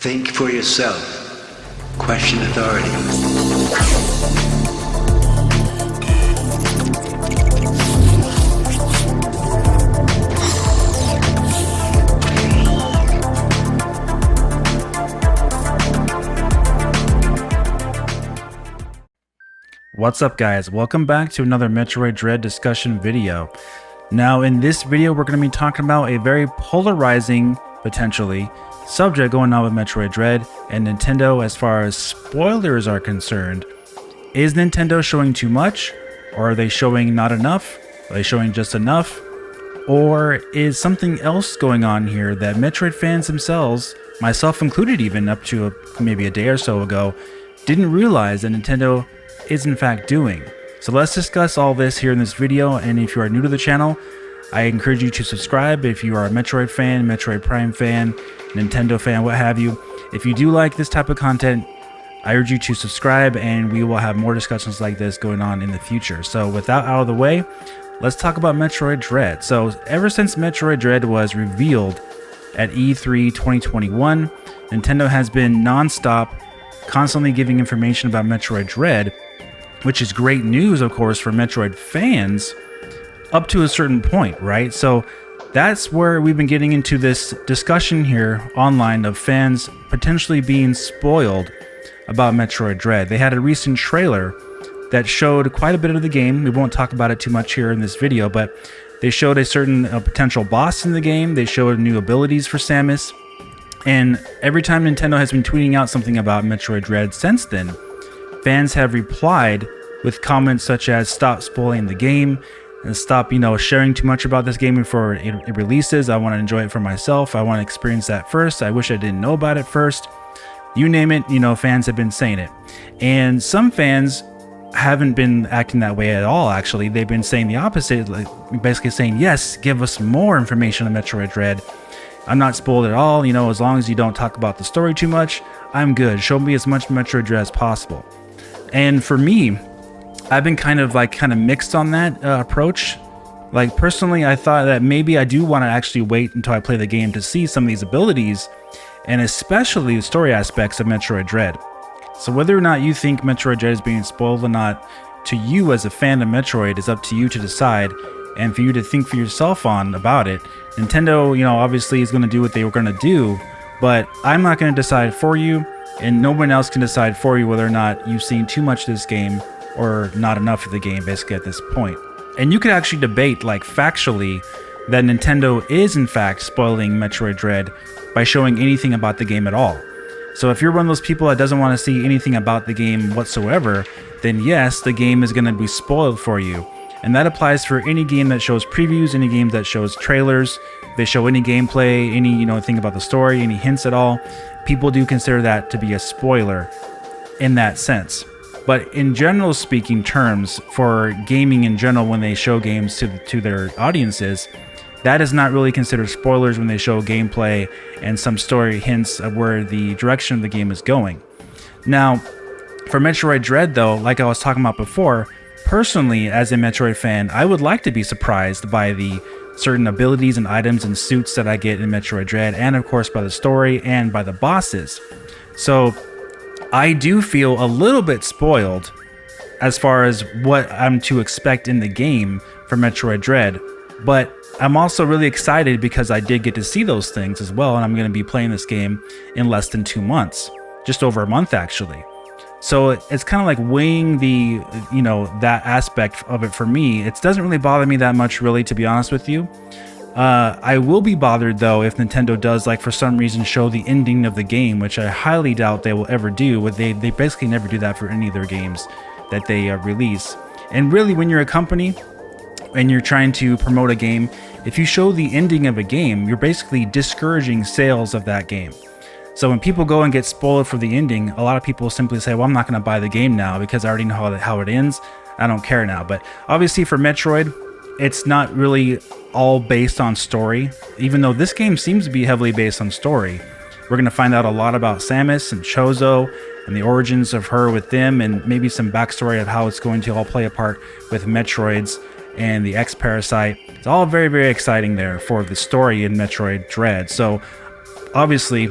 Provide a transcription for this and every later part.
Think for yourself. Question authority. What's up guys, welcome back to another Metroid Dread discussion video. Now in this video we're going to be talking about a very polarizing, potentially, subject going on with Metroid Dread and Nintendo as far as spoilers are concerned. Is Nintendo showing too much? Or are they showing not enough? Are they showing just enough? Or is something else going on here that Metroid fans themselves, myself included even up to maybe a day or so ago, didn't realize that Nintendo is in fact doing? So let's discuss all this here in this video, and if you are new to the channel, I encourage you to subscribe if you are a Metroid fan, Metroid Prime fan, Nintendo fan, what have you. If you do like this type of content, I urge you to subscribe and we will have more discussions like this going on in the future. So with that out of the way, let's talk about Metroid Dread. So ever since Metroid Dread was revealed at E3 2021, Nintendo has been non-stop, constantly giving information about Metroid Dread, which is great news, of course, for Metroid fans up to a certain point, right? So that's where we've been getting into this discussion here online of fans potentially being spoiled about Metroid Dread. They had a recent trailer that showed quite a bit of the game. We won't talk about it too much here in this video, but they showed a certain potential boss in the game. They showed new abilities for Samus. And every time Nintendo has been tweeting out something about Metroid Dread since then, fans have replied with comments such as stop spoiling the game and stop, sharing too much about this game before it releases. I want to enjoy it for myself. I want to experience that first. I wish I didn't know about it first. You name it, fans have been saying it. And some fans haven't been acting that way at all, actually. They've been saying the opposite, like basically saying, yes, give us more information on Metroid Dread. I'm not spoiled at all, as long as you don't talk about the story too much, I'm good. Show me as much Metroid Dread as possible. And for me, I've been kind of mixed on that approach. Like personally, I thought that maybe I do want to actually wait until I play the game to see some of these abilities, and especially the story aspects of Metroid Dread. So whether or not you think Metroid Dread is being spoiled or not, to you as a fan of Metroid is up to you to decide, and for you to think for yourself on about it. Nintendo, obviously is going to do what they were going to do, but I'm not going to decide for you, and no one else can decide for you whether or not you've seen too much of this game or not enough of the game, basically, at this point. And you could actually debate, factually, that Nintendo is in fact spoiling Metroid Dread by showing anything about the game at all. So if you're one of those people that doesn't want to see anything about the game whatsoever, then yes, the game is going to be spoiled for you. And that applies for any game that shows previews, any game that shows trailers, they show any gameplay, any thing about the story, any hints at all. People do consider that to be a spoiler in that sense. But in general speaking terms, for gaming in general, when they show games to their audiences, that is not really considered spoilers when they show gameplay and some story hints of where the direction of the game is going. Now, for Metroid Dread though, like I was talking about before, personally, as a Metroid fan, I would like to be surprised by the certain abilities and items and suits that I get in Metroid Dread, and of course by the story and by the bosses. So I do feel a little bit spoiled as far as what I'm to expect in the game for Metroid Dread, but I'm also really excited because I did get to see those things as well, and I'm going to be playing this game in less than 2 months, just over a month actually. So it's kind of like weighing the, that aspect of it for me. It doesn't really bother me that much, really, to be honest with you. I will be bothered though if Nintendo does, for some reason, show the ending of the game, which I highly doubt they will ever do. They basically never do that for any of their games that they release. And really, when you're a company and you're trying to promote a game, if you show the ending of a game, you're basically discouraging sales of that game. So when people go and get spoiled for the ending, a lot of people simply say, well, I'm not going to buy the game now because I already know how it ends. I don't care now. But obviously for Metroid, it's not really all based on story. Even though this game seems to be heavily based on story, we're going to find out a lot about Samus and Chozo and the origins of her with them, and maybe some backstory of how it's going to all play a part with Metroids and the X-Parasite. It's all very, very exciting there for the story in Metroid Dread. So obviously,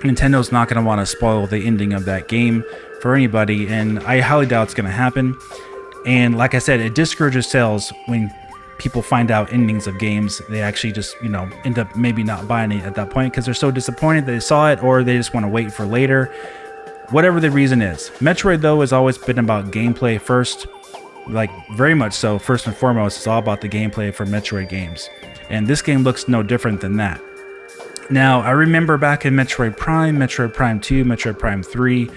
Nintendo's not going to want to spoil the ending of that game for anybody, and I highly doubt it's going to happen. And like I said, it discourages sales when people find out endings of games. They actually just, end up maybe not buying it at that point because they're so disappointed they saw it, or they just want to wait for later. Whatever the reason is. Metroid, though, has always been about gameplay first. Like, very much so. First and foremost, it's all about the gameplay for Metroid games. And this game looks no different than that. Now, I remember back in Metroid Prime 2, Metroid Prime 3,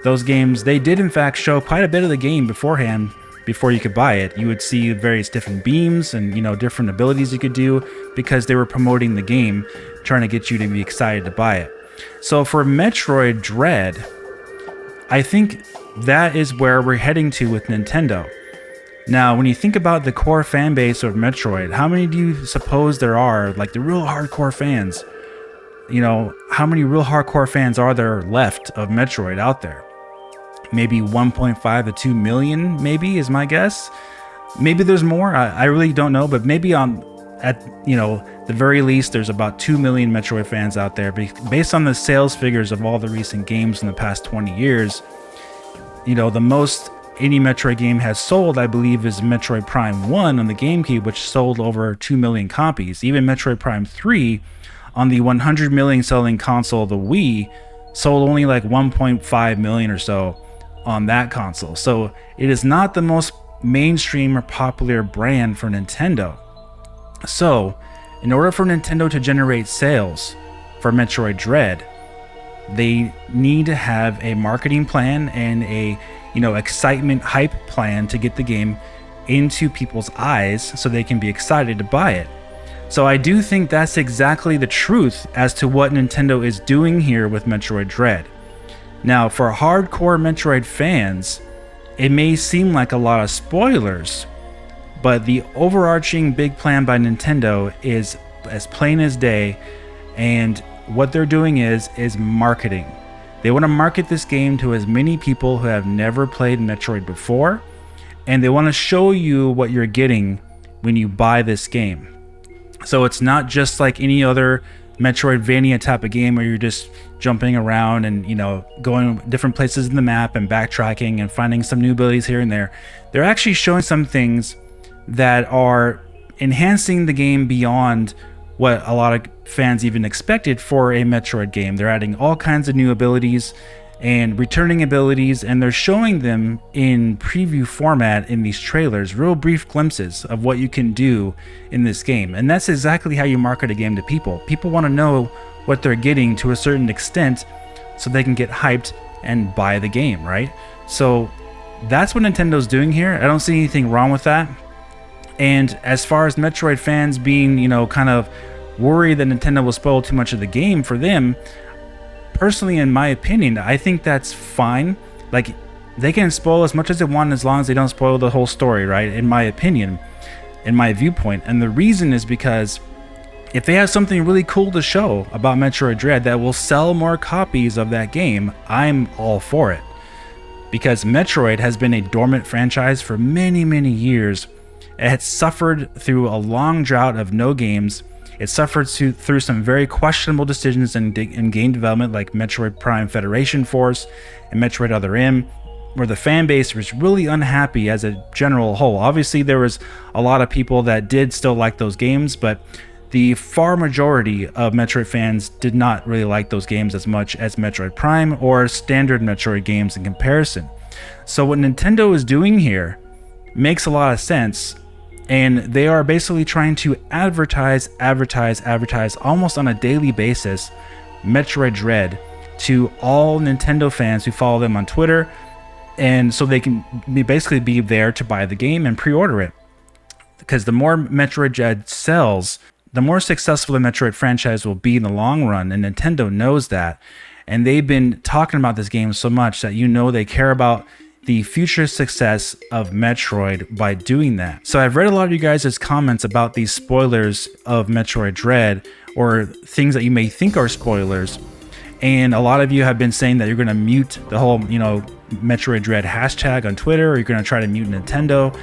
those games, they did in fact show quite a bit of the game beforehand, before you could buy it. You would see various different beams and, different abilities you could do because they were promoting the game, trying to get you to be excited to buy it. So for Metroid Dread, I think that is where we're heading to with Nintendo. Now, when you think about the core fan base of Metroid, how many do you suppose there are, like the real hardcore fans? How many real hardcore fans are there left of Metroid out there? Maybe 1.5 to 2 million, maybe, is my guess. Maybe there's more. I really don't know, but maybe at the very least, there's about 2 million Metroid fans out there. Based on the sales figures of all the recent games in the past 20 years, the most any Metroid game has sold, I believe, is Metroid Prime 1 on the GameCube, which sold over 2 million copies. Even Metroid Prime 3 on the 100 million selling console, the Wii, sold only like 1.5 million or so on that console. So it is not the most mainstream or popular brand for Nintendo. So in order for Nintendo to generate sales for Metroid Dread, they need to have a marketing plan and a excitement hype plan to get the game into people's eyes so they can be excited to buy it. So I do think that's exactly the truth as to what Nintendo is doing here with Metroid Dread. Now, for hardcore Metroid fans, it may seem like a lot of spoilers, but the overarching big plan by Nintendo is as plain as day, and what they're doing is marketing. They want to market this game to as many people who have never played Metroid before, and they want to show you what you're getting when you buy this game. So it's not just like any other Metroidvania type of game where you're just jumping around and going different places in the map and backtracking and finding some new abilities here and there. They're actually showing some things that are enhancing the game beyond what a lot of fans even expected for a Metroid game. They're adding all kinds of new abilities and returning abilities, and they're showing them in preview format in these trailers, real brief glimpses of what you can do in this game. And that's exactly how you market a game to people. People want to know what they're getting to a certain extent so they can get hyped and buy the game, right? So that's what Nintendo's doing here. I don't see anything wrong with that. And as far as Metroid fans being, kind of worried that Nintendo will spoil too much of the game for them, personally, in my opinion, I think that's fine. Like, they can spoil as much as they want as long as they don't spoil the whole story, right? In my opinion, in my viewpoint. And the reason is because if they have something really cool to show about Metroid Dread that will sell more copies of that game, I'm all for it. Because Metroid has been a dormant franchise for many, many years. It had suffered through a long drought of no games. It suffered through some very questionable decisions in game development, like Metroid Prime Federation Force and Metroid Other M, where the fan base was really unhappy as a general whole. Obviously, there was a lot of people that did still like those games, but the far majority of Metroid fans did not really like those games as much as Metroid Prime or standard Metroid games in comparison. So what Nintendo is doing here makes a lot of sense. And they are basically trying to advertise almost on a daily basis Metroid Dread to all Nintendo fans who follow them on Twitter, and so they can basically be there to buy the game and pre-order it. Because the more Metroid Dread sells, the more successful the Metroid franchise will be in the long run, and Nintendo knows that. And they've been talking about this game so much that they care about the future success of Metroid by doing that. So I've read a lot of you guys' comments about these spoilers of Metroid Dread, or things that you may think are spoilers, and a lot of you have been saying that you're going to mute the whole Metroid Dread hashtag on Twitter, or you're going to try to mute Nintendo.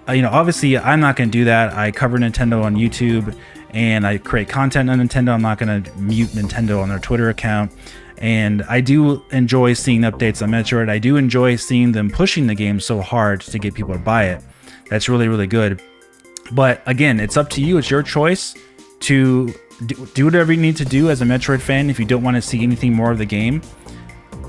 Obviously I'm not going to do that. I cover Nintendo on YouTube and I create content on Nintendo. I'm not going to mute Nintendo on their Twitter account. And I do enjoy seeing updates on Metroid. I do enjoy seeing them pushing the game so hard to get people to buy it. That's really, really good. But again, it's up to you. It's your choice to do whatever you need to do as a Metroid fan if you don't want to see anything more of the game.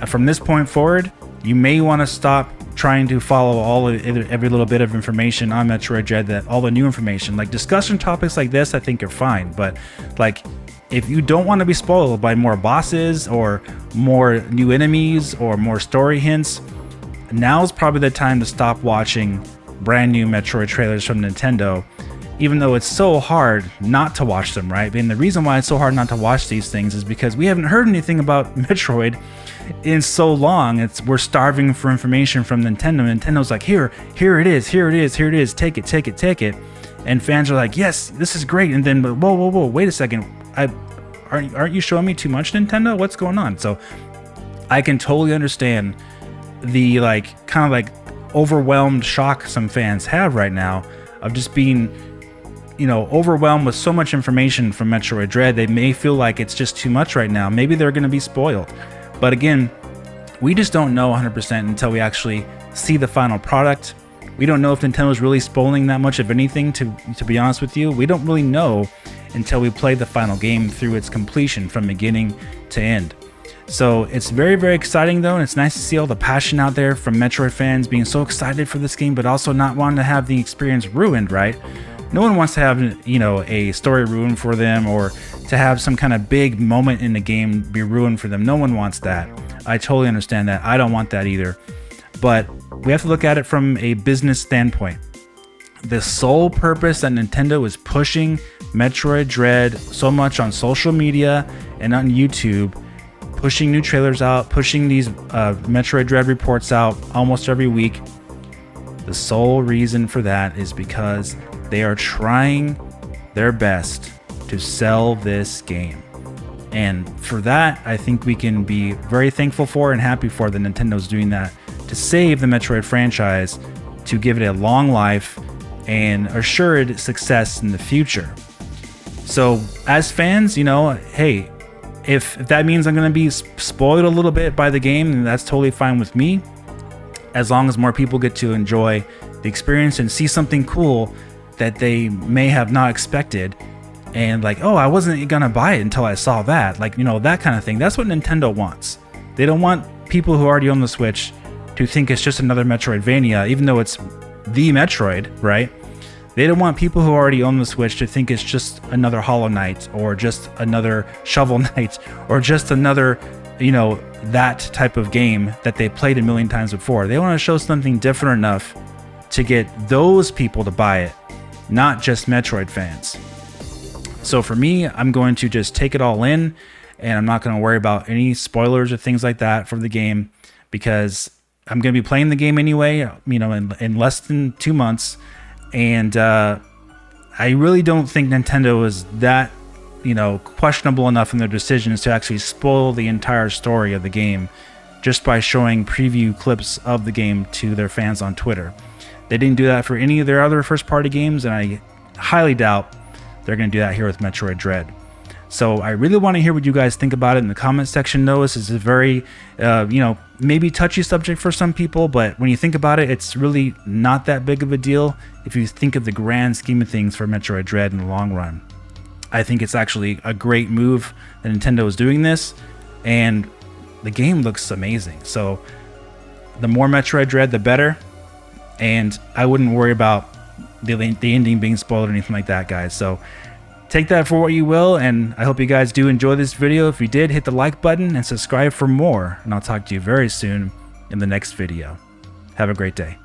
From this point forward, you may want to stop trying to follow every little bit of information on Metroid Dread, all the new information. Like discussion topics like this, I think are fine. But like, if you don't want to be spoiled by more bosses or more new enemies or more story hints, now's probably the time to stop watching brand new Metroid trailers from Nintendo, even though it's so hard not to watch them, right? And the reason why it's so hard not to watch these things is because we haven't heard anything about Metroid in so long. We're starving for information from Nintendo. Nintendo's like, here it is, take it. And fans are like, yes, this is great. And then, whoa, wait a second. Aren't you showing me too much, Nintendo? What's going on? So I can totally understand the kind of overwhelmed shock some fans have right now of just being, overwhelmed with so much information from Metroid Dread. They may feel like it's just too much right now. Maybe they're going to be spoiled. But again, we just don't know 100% until we actually see the final product. We don't know if Nintendo's really spoiling that much of anything, to be honest with you. We don't really know until we play the final game through its completion from beginning to end. So it's very, very exciting though, and it's nice to see all the passion out there from Metroid fans being so excited for this game, but also not wanting to have the experience ruined, right? No one wants to have, a story ruined for them, or to have some kind of big moment in the game be ruined for them. No one wants that. I totally understand that. I don't want that either. But we have to look at it from a business standpoint. The sole purpose that Nintendo is pushing Metroid Dread so much on social media and on YouTube, pushing new trailers out, pushing these Metroid Dread reports out almost every week, the sole reason for that is because they are trying their best to sell this game. And for that, I think we can be very thankful for and happy for that Nintendo's doing that to save the Metroid franchise, to give it a long life and assured success in the future. So as fans, hey, if that means I'm going to be spoiled a little bit by the game, then that's totally fine with me, as long as more people get to enjoy the experience and see something cool that they may have not expected, and oh, I wasn't gonna buy it until I saw that, that kind of thing. That's what Nintendo wants. They don't want people who already own the Switch to think it's just another Metroidvania, even though it's the Metroid, right? They don't want people who already own the Switch to think it's just another Hollow Knight, or just another Shovel Knight, or just another, that type of game that they played a million times before. They want to show something different enough to get those people to buy it, not just Metroid fans. So for me, I'm going to just take it all in, and I'm not going to worry about any spoilers or things like that from the game, because I'm going to be playing the game anyway, in less than 2 months. And I really don't think Nintendo is that, questionable enough in their decisions to actually spoil the entire story of the game just by showing preview clips of the game to their fans on Twitter. They didn't do that for any of their other first-party games, and I highly doubt they're going to do that here with Metroid Dread. So I really want to hear what you guys think about it in the comment section. Though this is a very, maybe touchy subject for some people, but when you think about it, it's really not that big of a deal if you think of the grand scheme of things for Metroid Dread in the long run. I think it's actually a great move that Nintendo is doing this, and the game looks amazing. So the more Metroid Dread, the better. And I wouldn't worry about the ending being spoiled or anything like that, guys. So take that for what you will, and I hope you guys do enjoy this video. If you did, hit the like button and subscribe for more, and I'll talk to you very soon in the next video. Have a great day.